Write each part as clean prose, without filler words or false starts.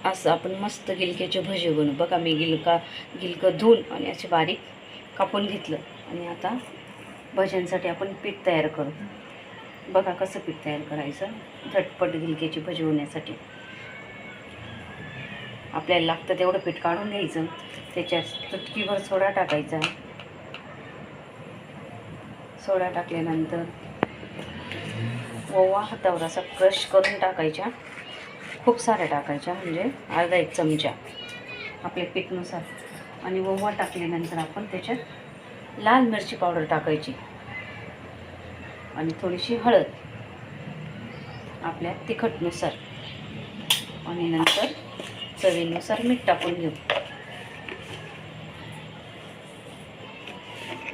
असं आपण मस्त गिलक्याचे भजे बनवू. बघा मी गिलकं धुवून आणि असे बारीक कापून घेतलं. आणि आता भज्यांसाठी आपण पीठ तयार करू. बघा कसं पीठ तयार करायचं झटपट गिलक्याची भजी होण्यासाठी. आपल्याला लागतं तेवढं पीठ काढून घ्यायचं. त्याच्यात चुटकीभर सोडा टाकायचा. सोडा टाकल्यानंतर ओवा हातावर असा क्रश करून टाकायच्या. खूप साऱ्या टाकायच्या, म्हणजे अर्धा एक चमचा आपल्या पीठनुसार. आणि ओवा टाकल्यानंतर आपण त्याच्यात लाल मिरची पावडर टाकायची आणि थोडीशी हळद आपल्या तिखटनुसार. आणि नंतर चवीनुसार मीठ टाकून घेऊ.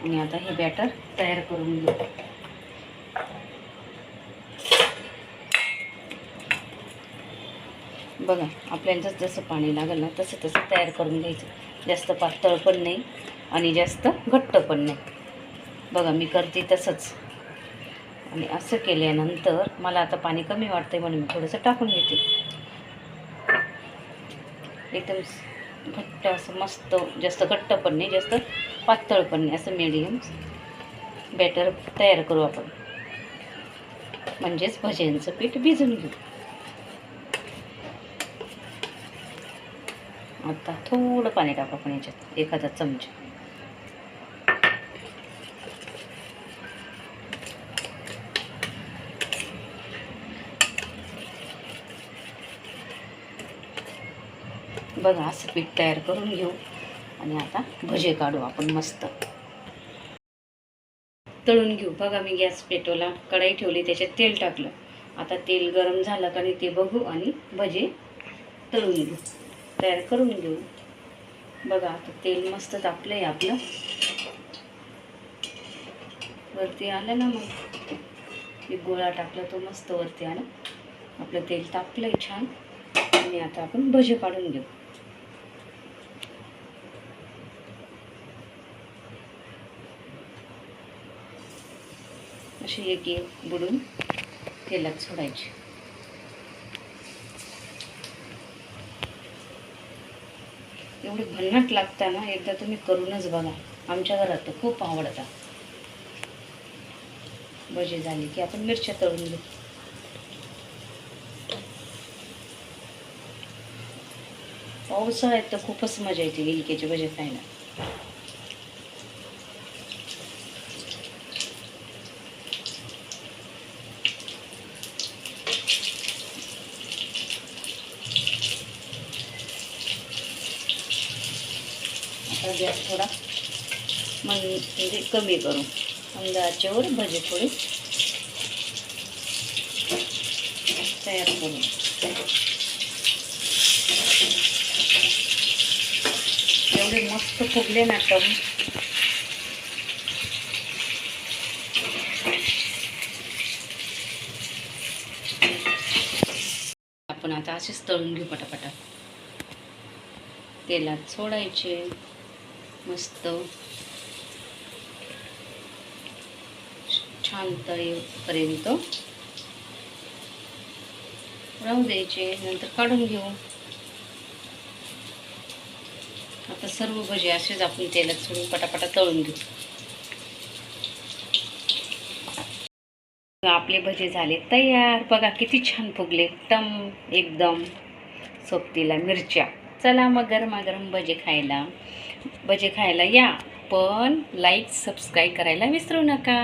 आणि आता हे बॅटर तयार करून घेऊ. बघा आपल्याला जसं पाणी लागेल ना तसं तयार करून घ्यायचं. जास्त पातळ पण नाही आणि जास्त घट्ट पण नाही. बघा मी करते तसंच. आणि असं केल्यानंतर मला आता पाणी कमी वाटतंय म्हणून मी थोडंसं टाकून घेते. एकदम घट्ट असं मस्त, जास्त घट्ट पण नाही जास्त पातळ पण नाही, असं मीडियम बॅटर तयार करू आपण. म्हणजेच भज्यांचं पीठ भिजून घेऊ. आता थोडं पाणी टाकू आपण याच्यात, एखादा चमचा. बघा असं पीठ तयार करून घेऊ. आणि आता भजे काढू आपण मस्त. तळून घेऊ. बघा मी गॅस पेटवला, कढई ठेवली, त्याच्यात तेल टाकलं. आता तेल गरम झालं का नाही ते बघू आणि भजे तळून घेऊ, तयार करून घेऊ. बघा आता तेल मस्त तापलं आहे आपलं. वरती आलं ना, मग एक गोळा टाकला तो मस्त वरती आला. आपलं तेल तापलं आहे छान. आणि आता आपण भजे काढून घेऊ. अशी एक एक बुडून तेलात सोडायची. एवढे भन्नाट लागतं ना, एकदा तुम्ही करूनच बघा. आमच्या घरात तर खूप आवडतात. भजे झाले की आपण मिरच्या तळून घेऊ. पावसाळ्यात तर खूपच मजा येते गिलक्याचे भजे खायला. आता गॅस थोडा म्हणजे कमी करू. मंद आचेवर भजे थोडे तयार करू. एवढे मस्त फुगले ना टम. आपण आता असेच तळून घेऊ पटापटा. तेलात सोडायचे मस्त छान तळेपर्यंत राहू द्यायचे. नंतर काढून घेऊ. आता सर्व भजे असेच आपण तेलात सोडून पटापटा तळून घेऊ. आपले भजे झाले तयार. बघा किती छान फुगले टम एकदम. सोबतीला मिरच्या. चला मग गरमागरम भजे खायला या. पण लाईक सबस्क्राईब करायला विसरू नका.